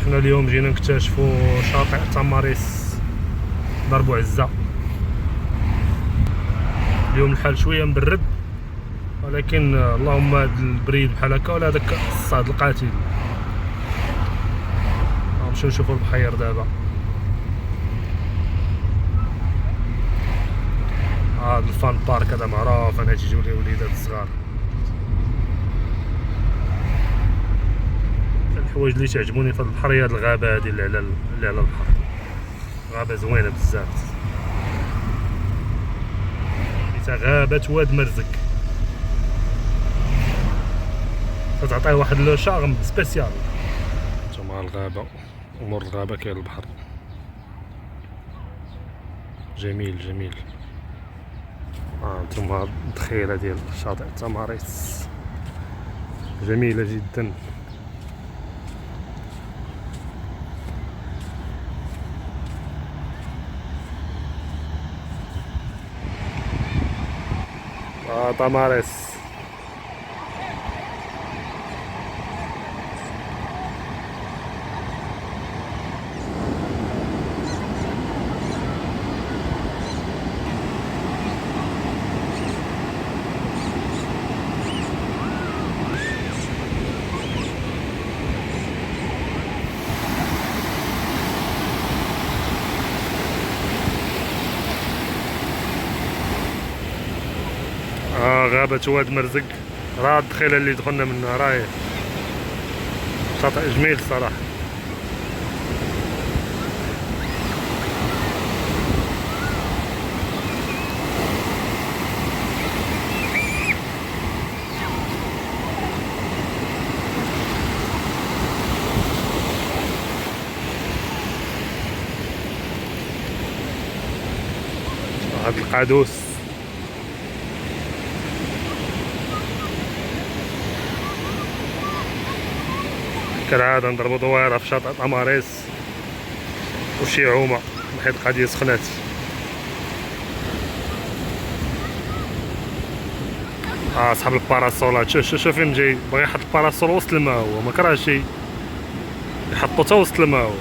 حنا اليوم جينا نكتشفوا شاطئ تماريس دار بوعزة. اليوم الحال شويه مبرد، ولكن اللهم هاد البريد بحال هكا ولا هذاك الصهد القاتل. غنمشيو نشوفو البحير دابا. هاد الفان بارك هذا معروف انا تيجيو ليه وليدات الصغار. الحوايج اللي تعجبوني في هاد البحر هي هاد الغابه هادي اللي على البحر. غابه زوينه بزاف، سميتها غابه واد مرزق، كتعطيه واحد لو شارم سبيسيال. نتوما الغابه ومور الغابه كاين البحر. جميل جميل. نتوما الدخيله ديال شاطئ تماريس جميله جدا. تماريس غابة واد مرزق. راه الدخيله اللي دخلنا منها راهي شاطئ جميل الصراحه. هاد القادوس كالعاده نضربو دويره في شاطئ تماريس وشي عومه حيت القضيه سخنات. صحاب الباراسولات، شوف فين جاي بغا يحط الباراسول وسط الماء، هو ما كرهش يحطو تا وسط الماء.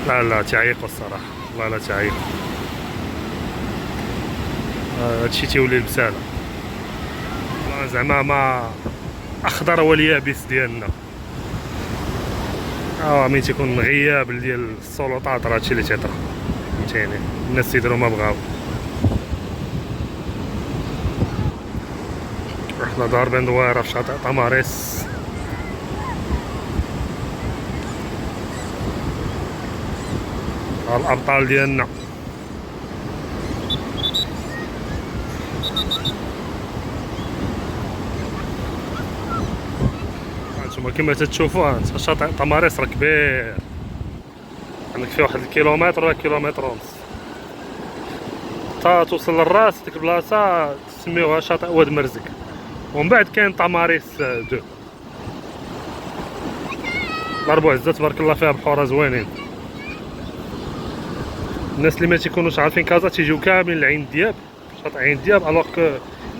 لا تعيقوا الصراحه، والله لا تعيقوا. هادشي تيولي لبساله زعما ما اخضر واليابس ديالنا. مين تيكون غياب ديال السلطات راه هادشي اللي تيطرا، فهمتيني. الناس تيديروا ما بغاو. رحنا ضاربين دويره في شاطئ تماريس. الابطال ديالنا هانتوما كما تتشوفوا. شاطئ تماريس راه كبير، عندك فيه واحد الكيلومتر ولا كيلومتر ونص تا توصل للراس. ديك البلاصه تسميوها شاطئ واد مرزق، ومن بعد كاين تماريس 2. دار بوعزة تبارك الله فيها بحوره زوينين. الناس اللي ما تيكونوش عارفين كازا تيجيو كاملين لعين دياب، شاطئ عين دياب، الوغ كو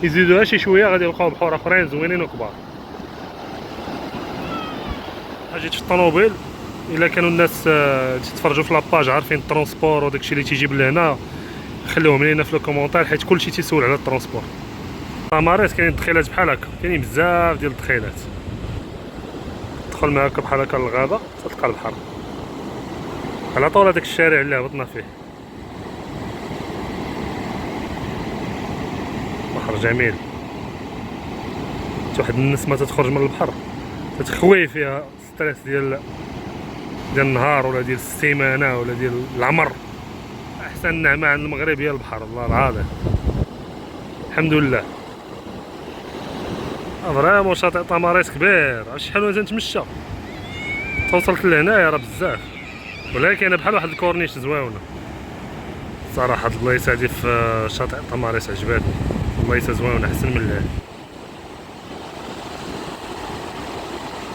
يزيدوها شي شويه غادي يلقاو بحور اخرين زوينين وكبار. جيت في الطوموبيل، الا كانوا الناس تيتفرجوا في لاباج عارفين الترونسبور وداكشي اللي تيجيب لهنا، خليوهم لينا في الكومونتير حيت كلشي تيسول على الترونسبور. تماريس كاين دخيلات بحال هكا، كاينين بزاف ديال الدخيلات. تدخل معاك بحال هكا للغابه تلقى البحر على طول هذاك الشارع اللي هبطنا فيه. بحر جميل. واحد النسمه تتخرج من البحر تتخوي فيها ستريس ديال النهار ولا ديال السيمانه ولا ديال العمر. احسن نعمه عند المغرب هي البحر، والله العظيم الحمد لله. فريمون شاطئ تماريس كبير. شحال وانا تنتمشى توصلت لهنايا راه بزاف، ولكن كاينه بحال واحد الكورنيش زويونه صراحه. هاد البلايصه هادي في شاطئ تماريس عجباتني، بلايصه زويونه احسن من اللي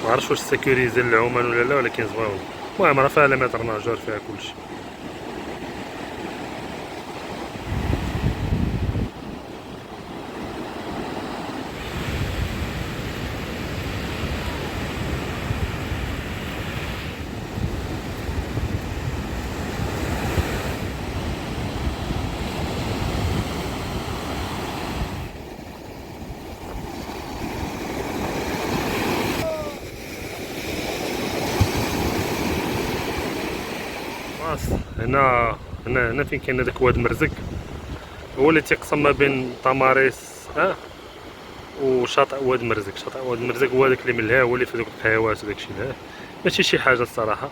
معرفتش واش سيكوريزي للعومان ولا لا، ولكن زويونه. المهم راه فيها لي متر ناجور، فيها كلشي. خلاص. هنا فين كاين هذاك واد مرزق، هو اللي تيقسم ما بين طماريس وشاطئ واد مرزق. شاطئ واد مرزق هو داك اللي من الها، هو اللي في دوك القهوات وداكشي لها، ماشي شي حاجه الصراحه.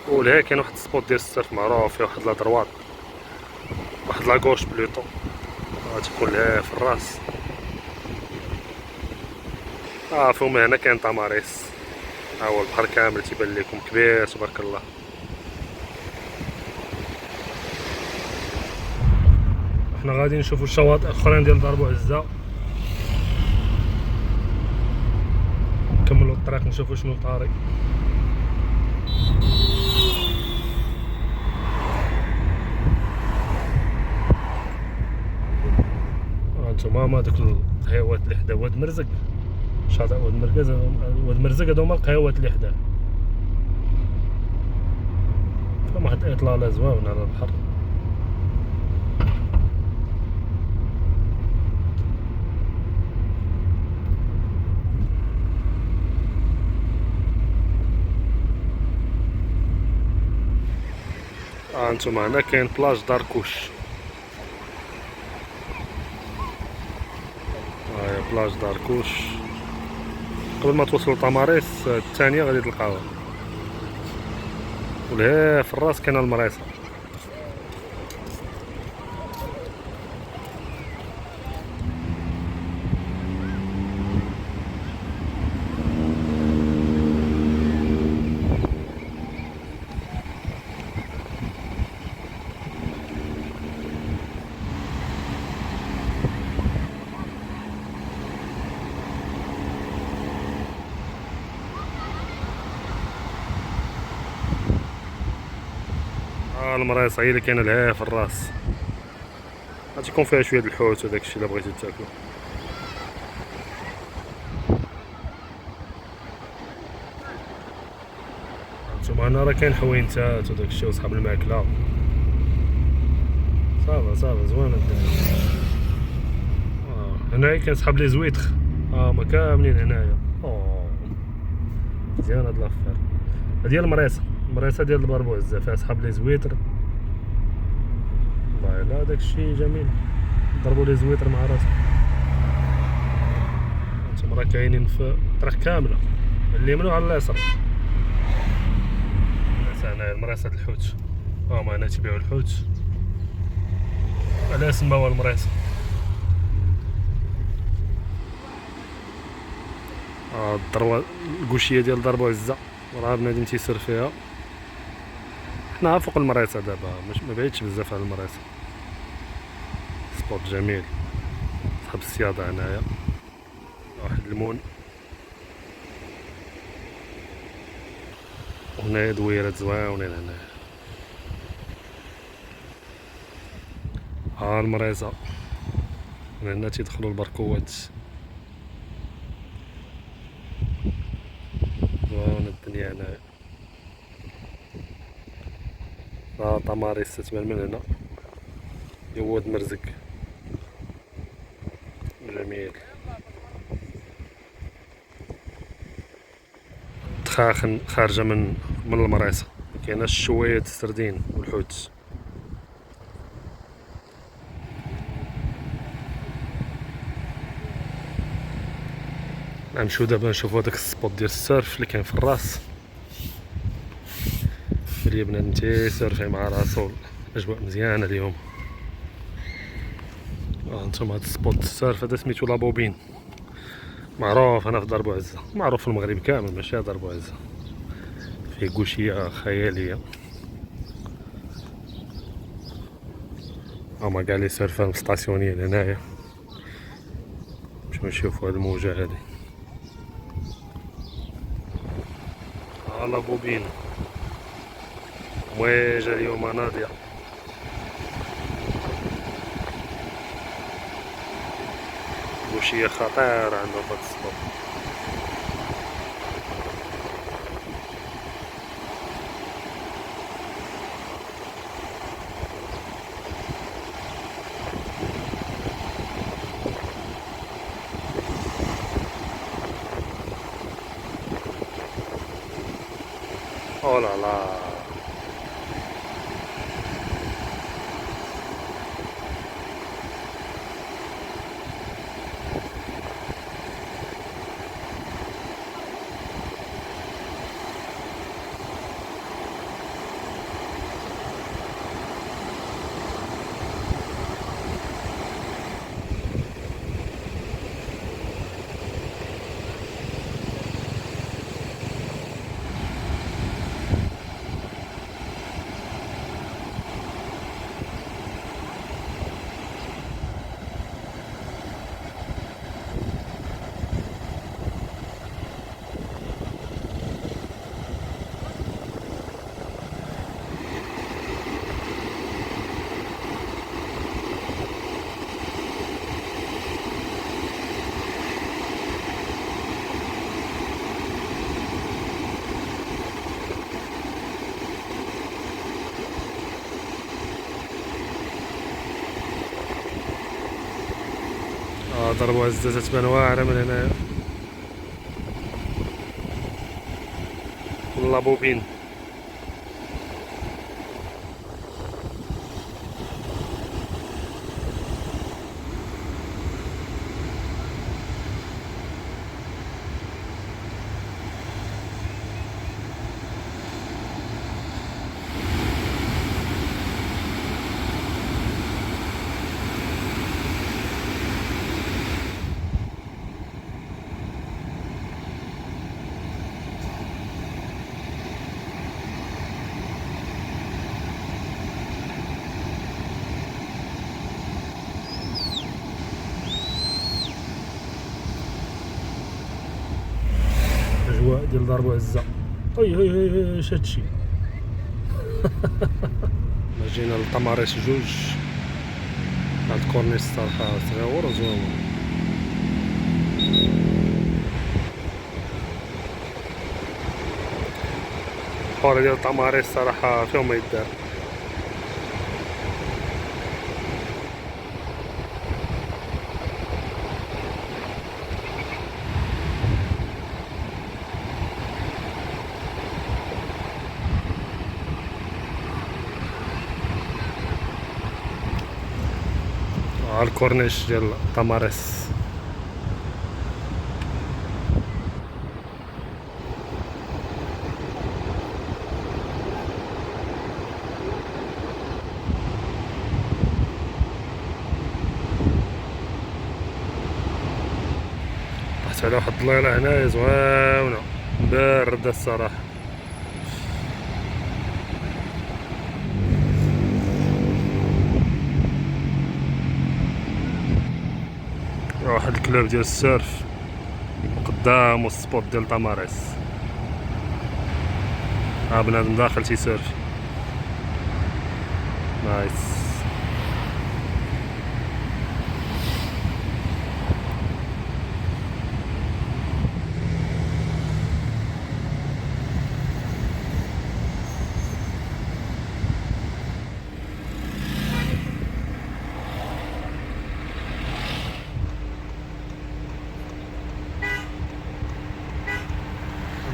ولها كاين واحد السبوت ديال السيرف معروف فيه واحد لا دروات، واحد لاكوش بلوطو تكون لها في الراس. فما هنا كاين طماريس، هو البحر كامل تيبان لكم كبير تبارك الله. احنا غادي نشوفوا الشواطئ اخرين ديال دار بوعزة، نكملوا الطريق نشوفوا شنو طاري. هانتوما دوك القهيوات اللي حدا واد مرزق، شاطئ واد مرزق هادو هما القهيوات اللي حداه. فما واحد الاطلاله زوينه على البحر. هانتوما هنا كاين بلاج داركوش. هاهي بلاج داركوش. قبل ما توصلوا لطماريس الثانيه غادي تلقاوها، ولها في الراس كاينه المريصه. المريصه هي اللي كاينه لها في الراس، غتكون فيها شويه د الحوت وداكشي الا بغيتو تاكلو. هانتوما هنا راه كاين حوينتات وداكشي وصحاب الماكله. صافا زوينه الدنيا. هنايا كاين صحاب لي زويتر، هما كاملين هنايا. مزيان هاد لافير. هادي هي المريصه ديال دار بوعزة، فيها صحاب لي زويتر. والله الا داكشي جميل، ضربوا لي زويتر مع راسهم. هانتوما راه كاينين في الطريق كامله، اليمين وعلى اليسار. هنايا المريصه د الحوت، هما هنا تيبيعو الحوت، على سماوها المريصه. الدروه الكوشيه ديال دار بوعزة راه بنادم تيسير فيها. حنا فوق المريصه دابا، ما بعيدش بزاف على المريصه. سبوت جميل، صحاب الصياده هنايا، واحد المون، وهنايا دويرات زواونين هنايا. المريصه من هنا تيدخلوا البركوات، زوينه الدنيا هنايا. طماريس تتبان من هنا، واد مرزق جميل. تخاخن خارجه من المريصه، كاينه شويه السردين والحوت. نمشيو دابا نشوفو داك السبوت ديال السيرف اللي كاين في الراس، اللي بنادم تيسيرفي مع راسو. الاجواء مزيانه اليوم. هانتوما هاد السبوت السيرف هذا سميتو لابوبين، معروف هنا في دار بوعزة، معروف في المغرب كامل ماشي دار بوعزة. فيه كوشيه خياليه، هما كاع لي سيرفان مستاسيونيين هنايا. نمشيو نشوفو هاد الموجة هادي. لابوبين مويجة اليوم ناضية. كوشيه خطيرة عندهم فهاد السبوت. لا ضربوا عزة تبان واعرة من هنايا. لابوبين اجواء ديال ضرب وعزة. هي اش هادشي. جينا لطماريس جوج. هاد الكورنيش صراحة صغيور وزوين. الحوار ديال طماريس صراحة فيهم ما يدار. الكورنيش ديال طماريس. طحت على واحد الضليلة هنايا زوينة باردة الصراحة. واحد الكلاب ديال السيرف قدام السبوت ديال طماريس. بنادم داخل تيسيرفي. نايس.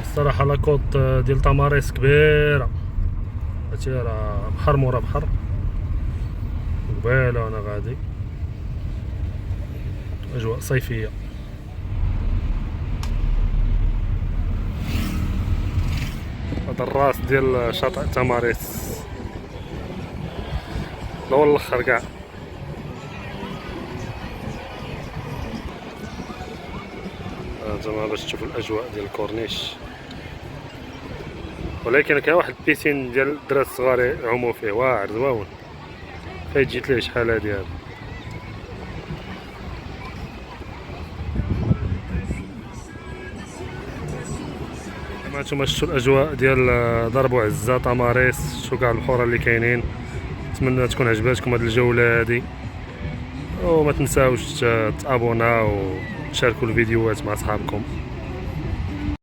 الصراحة لاكوط ديال طماريس كبيرة، هادشي راه بحر مورا بحر. قبيله وانا غادي اجواء صيفية. هذا الراس ديال شاطئ تماريس الاول الاخر كاع. زعما باش تشوفوا الاجواء ديال الكورنيش. ولكن كاين واحد البيسين ديال الدراري الصغار يعوموا فيه واعر زوين. فايت جيت ليه شحال هادي هذا. هانتوما شفتوا الاجواء ديال ضرب وعزة طماريس. شفتوا كاع البحور اللي كاينين. نتمنى تكون عجباتكم هاد الجوله هادي، وما تنساوش تابونا وتشاركوا الفيديوهات مع صحابكم.